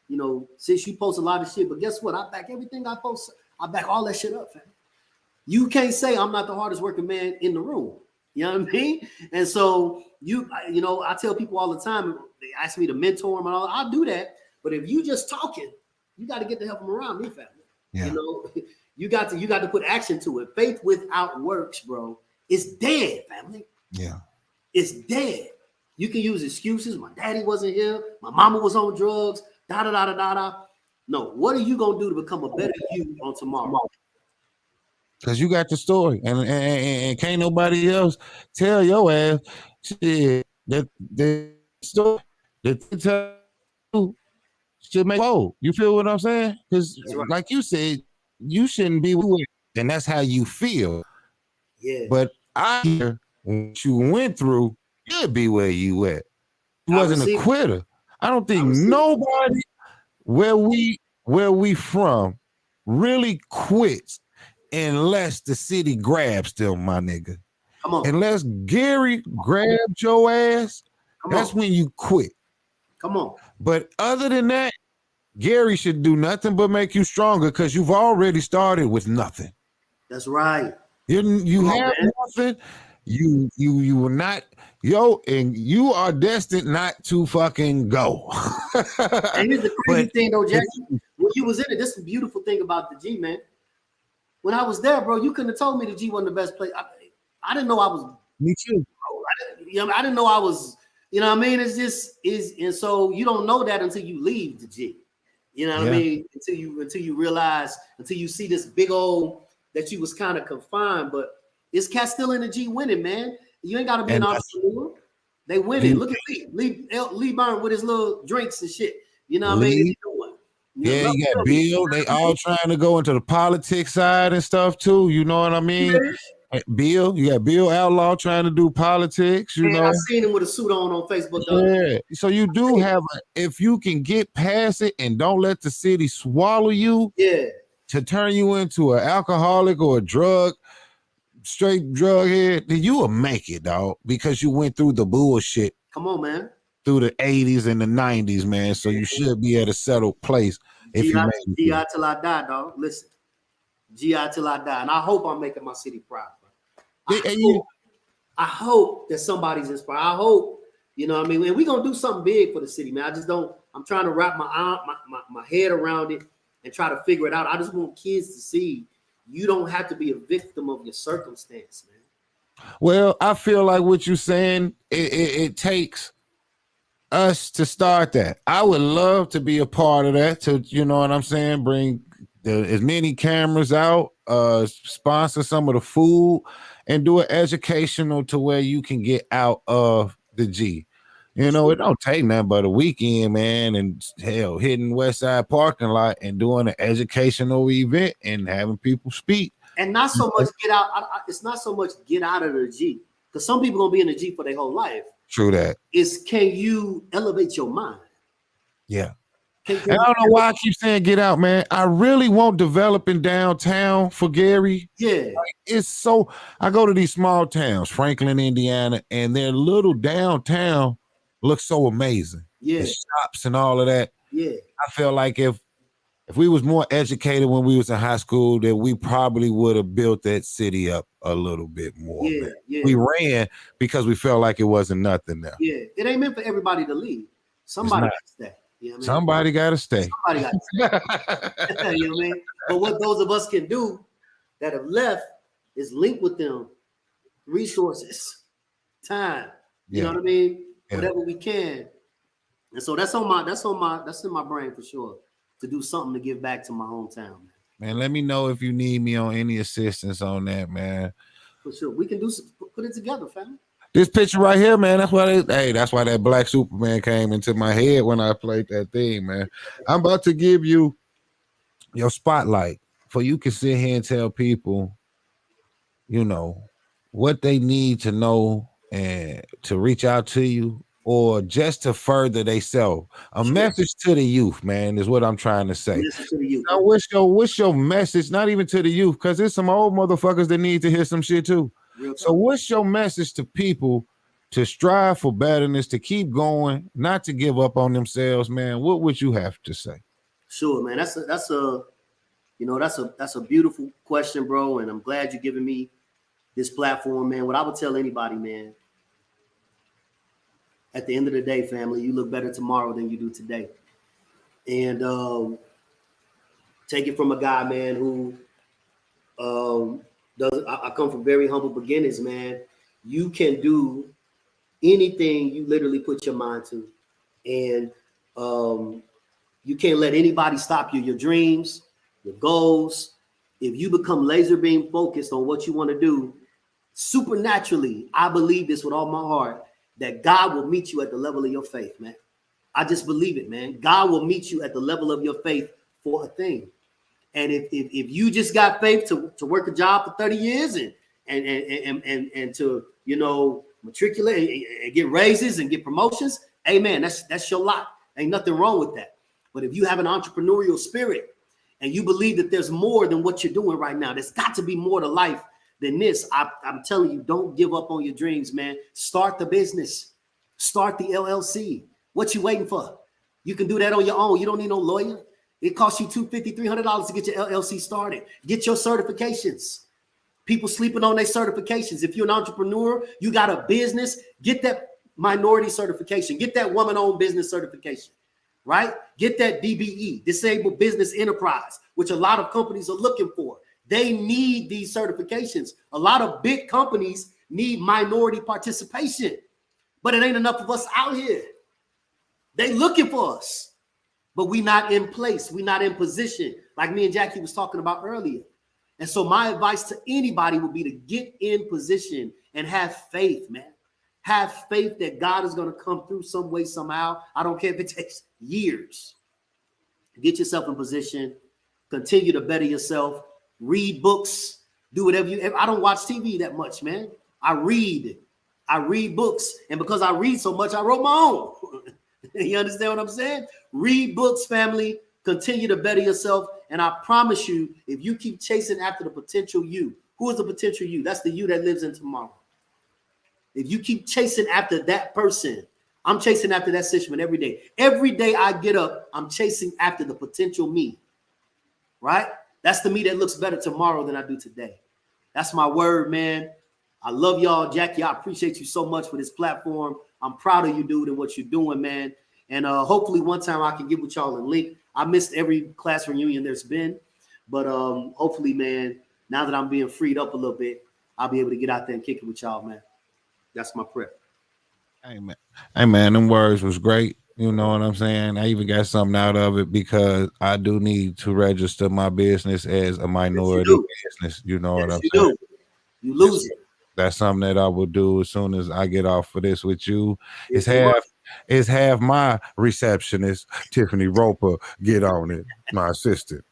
you know, since you post a lot of shit, but guess what? I back everything I post. I back all that shit up, fam. You can't say I'm not the hardest working man in the room. You know what I mean? And so you know, I tell people all the time, they ask me to mentor them and all. I'll do that. But if you just talking, you got to get the help from around me, family. Yeah. You know, you got to put action to it. Faith without works, bro, is dead, family. Yeah. It's dead. You can use excuses. My daddy wasn't here. My mama was on drugs. Da da da da da da. No, what are you gonna do to become a better you on tomorrow? Because you got the story, and can't nobody else tell your ass shit that the story that they tell you should make bold. You feel what I'm saying? Because like you said, you shouldn't be with it, and that's how you feel. Yeah. But I hear what you went through, you'd be where you at. You wasn't a quitter. I don't think nobody where we from really quits unless the city grabs them, my nigga. Come on. Unless Gary grabbed your ass, that's when you quit. Come on. But other than that, Gary should do nothing but make you stronger because you've already started with nothing. That's right. You have nothing. You were not, and you are destined not to fucking go. And here's the crazy thing though, Jackson. When you was in it, this is the beautiful thing about the G, man. When I was there, bro, you couldn't have told me the G wasn't the best place. I didn't know I was. Me too. I didn't know I was. You know what I mean? It's just and so you don't know that until you leave the G. You know what I mean? Until you realize, until you see this big old that you was kind of confined, but it's cats still in the G winning, man. You ain't got to be an entrepreneur. They winning. Look at Lee Burn with his little drinks and shit. You know what I mean? Yeah, you got Bill. They all trying to go into the politics side and stuff too. You know what I mean? Yeah. Bill, you got Bill Outlaw trying to do politics. You know, I seen him with a suit on Facebook. Yeah, so you do have, if you can get past it and don't let the city swallow you, to turn you into an alcoholic or a straight drug head, then you will make it, dog, because you went through the bullshit. Come on, man. Through the 80s and the 90s, man. So you should be at a settled place. If you make it. GI till I die, dog. Listen. GI till I die. And I hope I'm making my city proud. I hope that somebody's inspired. I hope, you know what I mean? And we're going to do something big for the city, man. I'm trying to wrap my head around it and try to figure it out. I just want kids to see you don't have to be a victim of your circumstance, man. Well, I feel like what you're saying, it takes us to start that. I would love to be a part of that, to, you know what I'm saying, bring as many cameras out, sponsor some of the food, and do it educational to where you can get out of the G. You know, it don't take nothing but a weekend, man, and hell, hitting West Side parking lot and doing an educational event and having people speak. And not so much get out. It's not so much get out of the G, because some people gonna be in the G for their whole life. True that. Can you elevate your mind? Yeah. And I don't know why I keep saying get out, man. I really want developing downtown for Gary. Yeah. Like, it's so, I go to these small towns, Franklin, Indiana, and their little downtown looks so amazing. Yeah. The shops and all of that. Yeah. I feel like if we was more educated when we was in high school, that we probably would have built that city up a little bit more. Yeah, yeah. We ran because we felt like it wasn't nothing there. Yeah. It ain't meant for everybody to leave. Somebody got to stay. You know what I mean? Somebody got to stay. Somebody got to stay. You know what I mean? But what those of us can do that have left is link with them, resources, time. You know what I mean? Yeah. Whatever we can. And so that's in my brain for sure, to do something to give back to my hometown. Man, let me know if you need me on any assistance on that, man. For sure. We can put it together, fam. This picture right here, man, that's why that black Superman came into my head when I played that thing, man. I'm about to give you your spotlight for you can sit here and tell people, you know, what they need to know and to reach out to you, or just to further themselves. A message to the youth, man, is what I'm trying to say. Now, what's your message? Not even to the youth, because there's some old motherfuckers that need to hear some shit too. So what's your message to people to strive for betterness, to keep going, not to give up on themselves, man? What would you have to say? Sure, man. That's a beautiful question, bro. And I'm glad you're giving me this platform, man. What I would tell anybody, man, at the end of the day, family, you look better tomorrow than you do today. And take it from a guy, man, who I come from very humble beginnings, man. You can do anything you literally put your mind to. And you can't let anybody stop you, your dreams, your goals. If you become laser beam focused on what you want to do, supernaturally, I believe this with all my heart, that God will meet you at the level of your faith, man. I just believe it, man. God will meet you at the level of your faith for a thing. And if you just got faith to work a job for 30 years and to, you know, matriculate and get raises and get promotions, amen, that's your lot. Ain't nothing wrong with that. But if you have an entrepreneurial spirit and you believe that there's more than what you're doing right now, there's got to be more to life than this. I'm telling you, don't give up on your dreams, man. Start the business. Start the LLC. What you waiting for? You can do that on your own. You don't need no lawyer. It costs you $250, $300 to get your LLC started. Get your certifications. People sleeping on their certifications. If you're an entrepreneur, you got a business, get that minority certification. Get that woman-owned business certification, right? Get that DBE, Disabled Business Enterprise, which a lot of companies are looking for. They need these certifications. A lot of big companies need minority participation, but it ain't enough of us out here. They looking for us, but we not in place. We not in position, like me and Jackie was talking about earlier. And so my advice to anybody would be to get in position and have faith, man. Have faith that God is going to come through some way, somehow. I don't care if it takes years. Get yourself in position. Continue to better yourself. Read books. Do whatever you. I don't watch TV that much, man. I read books. And because I read so much, I wrote my own. You understand what I'm saying? Read books, family. Continue to better yourself. And I promise you, if you keep chasing after the potential you, who is the potential you? That's the you that lives in tomorrow. If you keep chasing after that person, I'm chasing after that Sishman every day. Every day I get up, I'm chasing after the potential me, right? That's the me that looks better tomorrow than I do today. That's my word, man. I love y'all, Jackie. I appreciate you so much for this platform. I'm proud of you, dude, and what you're doing, man. And hopefully one time I can get with y'all and link. I missed every class reunion there's been, but hopefully, man, now that I'm being freed up a little bit, I'll be able to get out there and kick it with y'all, man. That's my prayer. Hey man, them words was great. You know what I'm saying? I even got something out of it because I do need to register my business as a minority business. You know what I'm saying? You lose it. That's something that I will do as soon as I get off of this with you. It's half my receptionist, Tiffany Roper, get on it. My assistant.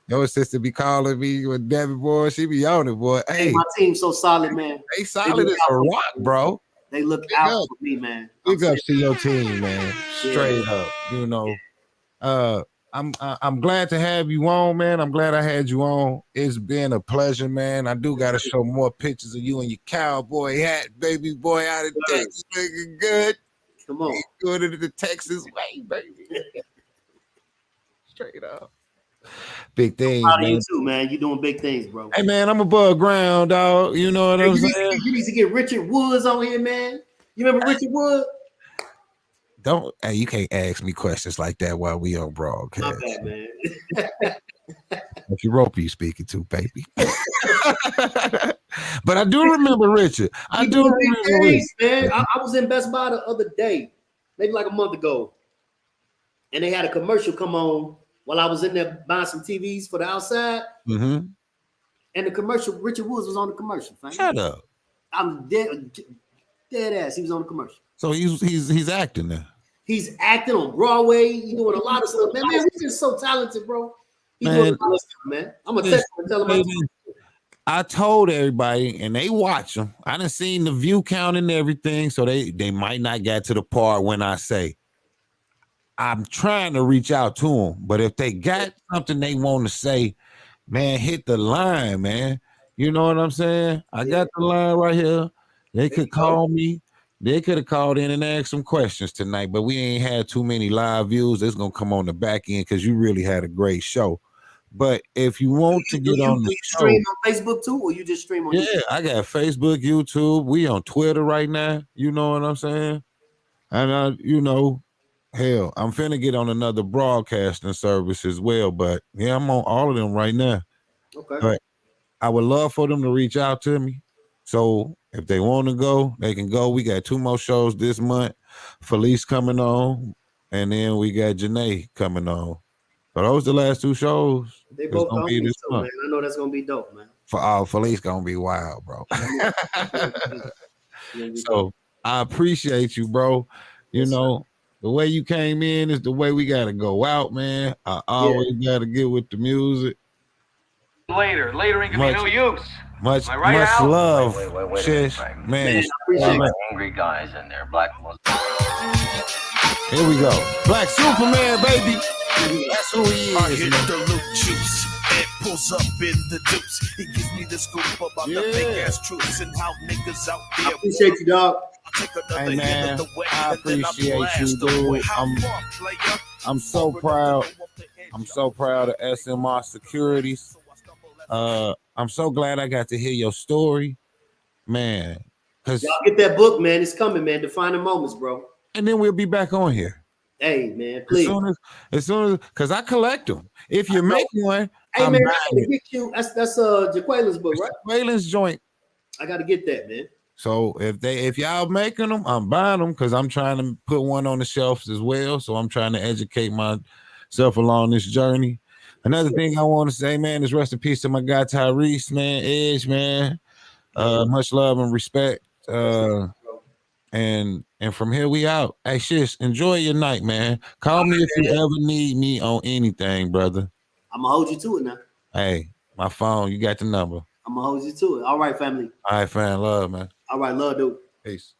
Your assistant be calling me with Debbie, boy. She be on it, boy. Hey, my team's so solid, man. They solid as a rock, bro. They look out for me, man. Big ups to your team, man. Straight up, you know. I'm glad to have you on, man. I'm glad I had you on. It's been a pleasure, man. I do got to show more pictures of you and your cowboy hat, baby boy, out of Texas, looking good. Come on, good into the Texas way, baby. Straight up. Big things, man. You too, man. You doing big things, bro. Hey, man, I'm above ground, dog. You know what I'm saying? You need to get Richard Woods on here, man. You remember Richard Woods? Hey, you can't ask me questions like that while we on broadcast. Not bad, man. If you rope you speaking to, baby. But I do remember Richard. I do remember Richard. Man. I was in Best Buy the other day, maybe like a month ago, and they had a commercial come on while I was in there buying some TVs for the outside. Mm-hmm. And the commercial, Richard Woods was on the commercial. Fam. Shut up. I'm dead ass. He was on the commercial. So he's acting now. He's acting on Broadway. He's doing a lot of stuff. Man, he's just so talented, bro. He's doing a lot of stuff, man. I'm gonna text him and tell him. I told everybody, and they watch him. I done seen the view count and everything, so they might not get to the part when I say I'm trying to reach out to them. But if they got something they want to say, man, hit the line, man. You know what I'm saying? I got the line right here. They could call me. They could have called in and asked some questions tonight, but we ain't had too many live views. It's going to come on the back end because you really had a great show. But if you want to get on the show, stream on Facebook too, or you just stream on YouTube? I got Facebook, YouTube. We on Twitter right now. You know what I'm saying? And, you know, hell, I'm finna get on another broadcasting service as well. But, yeah, I'm on all of them right now. Okay. But I would love for them to reach out to me. So if they want to go, they can go. We got 2 more shows this month. Felice coming on, and then we got Janae coming on. So those the last 2 shows. They both gonna be this month. Man. I know that's gonna be dope, man. Felice gonna be wild, bro. So I appreciate you, bro. You know, the way you came in is the way we gotta go out, man. I always gotta get with the music. Later ain't gonna be no use. Much right, love, wait Shish, man. Angry guys in there, black Muslims. Here we go, Black Superman, baby. That's who he is. I hit the loot juice. Ed pulls up in the deuce. He gives me the scoop about the fake ass truths and how niggas out there. I appreciate you, dog. Hey man, I appreciate you, dude. I'm so proud. I'm so proud of SMR Securities. I'm so glad I got to hear your story, man. Cause y'all get that book, man. It's coming, man. Defining moments, bro. And then we'll be back on here. Hey, man, please. As soon as, cause I collect them. If you make one, hey, I'm man, buying I gotta get you. That's Jaquelin's book, right? Jaquelin's joint. I gotta get that, man. So if y'all making them, I'm buying them because I'm trying to put one on the shelves as well. So I'm trying to educate myself along this journey. Another thing I want to say, man, is rest in peace to my guy Tyrese, man, Edge, man. Much love and respect. And from here we out. Hey, Shish, enjoy your night, man. Call me if you ever need me on anything, brother. I'm gonna hold you to it now. Hey, my phone, you got the number. I'm gonna hold you to it. All right, family. All right, fam, love, man. All right, love, dude. Peace.